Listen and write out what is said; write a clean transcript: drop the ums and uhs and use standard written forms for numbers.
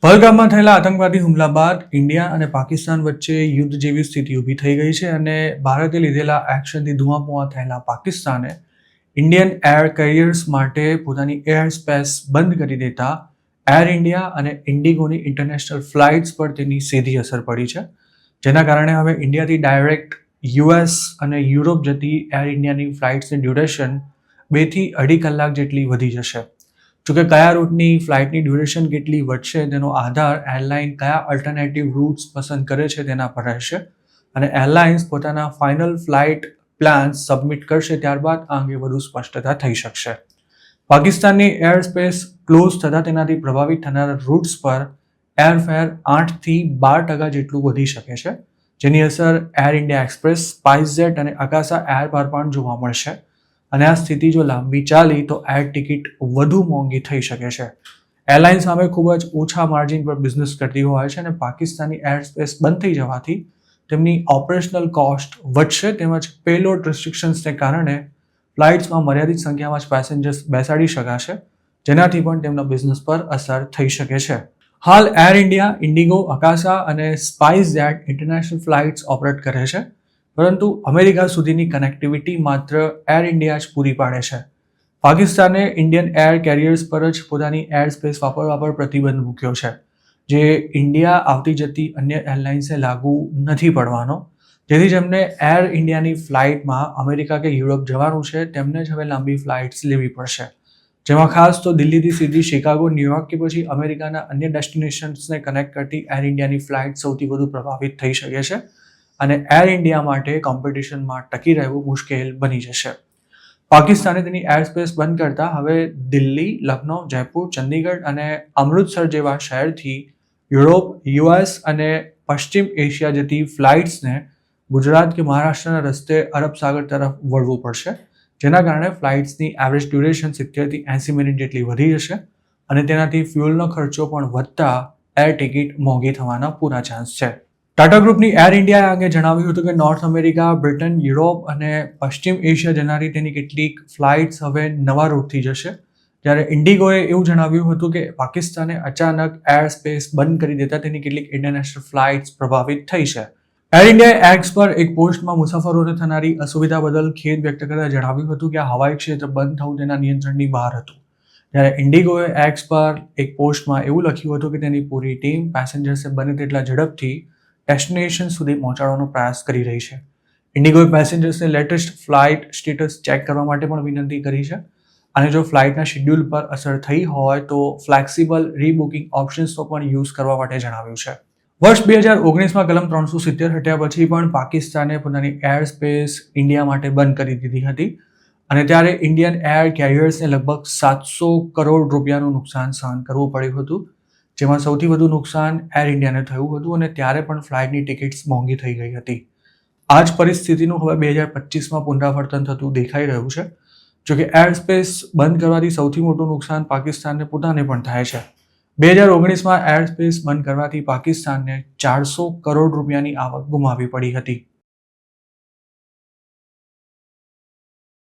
પહલગામમાં થયેલા આતંકવાદી હુમલા બાદ ઇન્ડિયા અને પાકિસ્તાન વચ્ચે યુદ્ધ જેવી સ્થિતિ ઊભી થઈ ગઈ છે અને ભારતે લીધેલા એક્શનથી ધુઆપુઆ થયેલા પાકિસ્તાને ઇન્ડિયન એર કેરિયર્સ માટે પોતાની એર સ્પેસ બંધ કરી દેતા એર ઇન્ડિયા અને ઇન્ડિગોની ઇન્ટરનેશનલ ફ્લાઇટ્સ પર તેની સીધી અસર પડી છે, જેના કારણે હવે ઇન્ડિયાથી ડાયરેક્ટ યુએસ અને યુરોપ જતી એર ઇન્ડિયાની ફ્લાઇટ્સની ડ્યુરેશન 2 થી 2.5 કલાક જેટલી વધી જશે. જોકે કયા રૂટની ફ્લાઇટની ડ્યુરેશન કેટલી વધશે તેનો આધાર એરલાઇન કયા અલ્ટરનેટિવ રૂટ્સ પસંદ કરે છે તેના પર રહેશે અને એરલાઇન્સ પોતાના ફાઇનલ ફ્લાઇટ પ્લાન્સ સબમિટ કરશે ત્યારબાદ આ અંગે વધુ સ્પષ્ટતા થઈ શકશે. પાકિસ્તાનની એર સ્પેસ ક્લોઝ થતાં તેનાથી પ્રભાવિત થનારા રૂટ્સ પર એરફેર 8 થી 12% જેટલું વધી શકે છે, જેની અસર એર ઇન્ડિયા એક્સપ્રેસ, સ્પાઇસજેટ અને અકાસા એર પર પણ જોવા મળશે. અને આ સ્થિતિ જો લાંબી ચાલી તો એર ટિકિટ વધુ મોંઘી થઈ શકે છે. એરલાઇન સામે ખૂબ જ ઓછા માર્જિન પર બિઝનેસ કરતી હોય છે અને પાકિસ્તાની એર સ્પેસ બંધ થઈ જવાથી તેમની ઓપરેશનલ કોસ્ટ વધશે, તેમજ પેલોડ રિસ્ટ્રિક્શન્સને કારણે ફ્લાઇટ્સમાં મર્યાદિત સંખ્યામાં જ પેસેન્જર્સ બેસાડી શકાશે, જેનાથી પણ તેમના બિઝનેસ પર અસર થઈ શકે છે. હાલ એર ઇન્ડિયા, ઇન્ડિગો, અકાસા અને સ્પાઇસજેટ ઇન્ટરનેશનલ ફ્લાઇટ્સ ઓપરેટ કરે છે, પરંતુ અમેરિકા સુધીની કનેક્ટિવિટી માત્ર એર ઇન્ડિયા જ પૂરી પાડે છે. પાકિસ્તાને ઇન્ડિયન એર કેરિયર્સ પર જ પોતાની એર સ્પેસ વાપરવા પર પ્રતિબંધ મૂક્યો છે, જે ઇન્ડિયા આવતી જતી અન્ય એરલાઇન્સને લાગુ નથી પડવાનો, જેથી જેમને એર ઇન્ડિયાની ફ્લાઇટમાં અમેરિકા કે યુરોપ જવાનું છે તેમને જ હવે લાંબી ફ્લાઇટ્સ લેવી પડશે, જેમાં ખાસ તો દિલ્હીથી સીધી શિકાગો, ન્યુયોર્ક કે પછી અમેરિકાના અન્ય ડેસ્ટિનેશન્સને કનેક્ટ કરતી એર ઇન્ડિયાની ફ્લાઇટ સૌથી વધુ પ્રભાવિત થઈ શકે છે અને એર ઇન્ડિયા માટે કોમ્પિટિશનમાં ટકી રહેવું મુશ્કેલ બની જશે. પાકિસ્તાને તેની એર સ્પેસ બંધ કરતા હવે દિલ્હી, લખનઉ, જયપુર, ચંદીગઢ અને અમૃતસર જેવા શહેરથી યુરોપ, યુએસ અને પશ્ચિમ એશિયા જતી ફ્લાઇટ્સને ગુજરાત કે મહારાષ્ટ્રના રસ્તે અરબ સાગર તરફ વળવું પડશે, જેના કારણે ફ્લાઇટ્સની એવરેજ ડ્યુરેશન 70 થી 80 મિનિટ જેટલી વધી જશે અને તેનાથી ફ્યુઅલનો ખર્ચો પણ વધતા એર ટિકિટ મોંઘી થવાના પૂરા ચાન્સ છે. ટાટા ગ્રુપની એર ઇન્ડિયાએ અંગે જણાવ્યું હતું કે નોર્થ અમેરિકા, બ્રિટન, યુરોપ અને પશ્ચિમ એશિયા જનારી તેની કેટલીક ફ્લાઇટ્સ હવે નવા રૂટથી જશે, જ્યારે ઇન્ડિગોએ એવું જણાવ્યું હતું કે પાકિસ્તાને અચાનક એર સ્પેસ બંધ કરી દેતા તેની કેટલીક ઇન્ટરનેશનલ ફ્લાઇટ્સ પ્રભાવિત થઈ છે. એર ઇન્ડિયાએ એક્સ પર એક પોસ્ટમાં મુસાફરોને થનારી અસુવિધા બદલ ખેદ વ્યક્ત કરતા જણાવ્યું હતું કે આ હવાઈ ક્ષેત્ર બંધ થવું તેના નિયંત્રણની બહાર હતું, જ્યારે ઇન્ડિગોએ એક્સ પર એક પોસ્ટમાં એવું લખ્યું હતું કે તેની પૂરી ટીમ પેસેન્જર્સને બને તેટલા ઝડપથી ડેસ્ટિનેશન સુધી પહોંચાડવાનો પ્રયાસ કરી રહી છે. ઇન્ડિગોએ પેસેન્જર્સને લેટેસ્ટ ફ્લાઇટ સ્ટેટસ ચેક કરવા માટે પણ વિનંતી કરી છે અને જો ફ્લાઇટના શેડ્યુલ પર અસર થઈ હોય તો ફ્લેક્સિબલ રીબુકિંગ ઓપ્શન્સનો પણ યુઝ કરવા માટે જણાવ્યું છે. વર્ષ 2019માં કલમ 370 હટ્યા પછી પણ પાકિસ્તાને પોતાની એર સ્પેસ ઇન્ડિયા માટે બંધ કરી દીધી હતી અને ત્યારે ઇન્ડિયન એર કેરિયર્સને લગભગ 700 કરોડ રૂપિયાનું નુકસાન સહન કરવું પડ્યું હતું, જેમાં સૌથી વધુ નુકસાન એર ઇન્ડિયાને થયું હતું અને ત્યારે પણ ફ્લાઇટની ટિકિટ્સ મોંઘી થઈ ગઈ હતી. આ જ પરિસ્થિતિનું હવે 2025માં પુનરાવર્તન થતું દેખાઈ રહ્યું છે. જોકે એર સ્પેસ બંધ કરવાથી સૌથી મોટું નુકસાન પાકિસ્તાનને પોતાને પણ થાય છે. 2019માં એર સ્પેસ બંધ કરવાથી પાકિસ્તાનને 400 કરોડ રૂપિયાની આવક ગુમાવવી પડી હતી.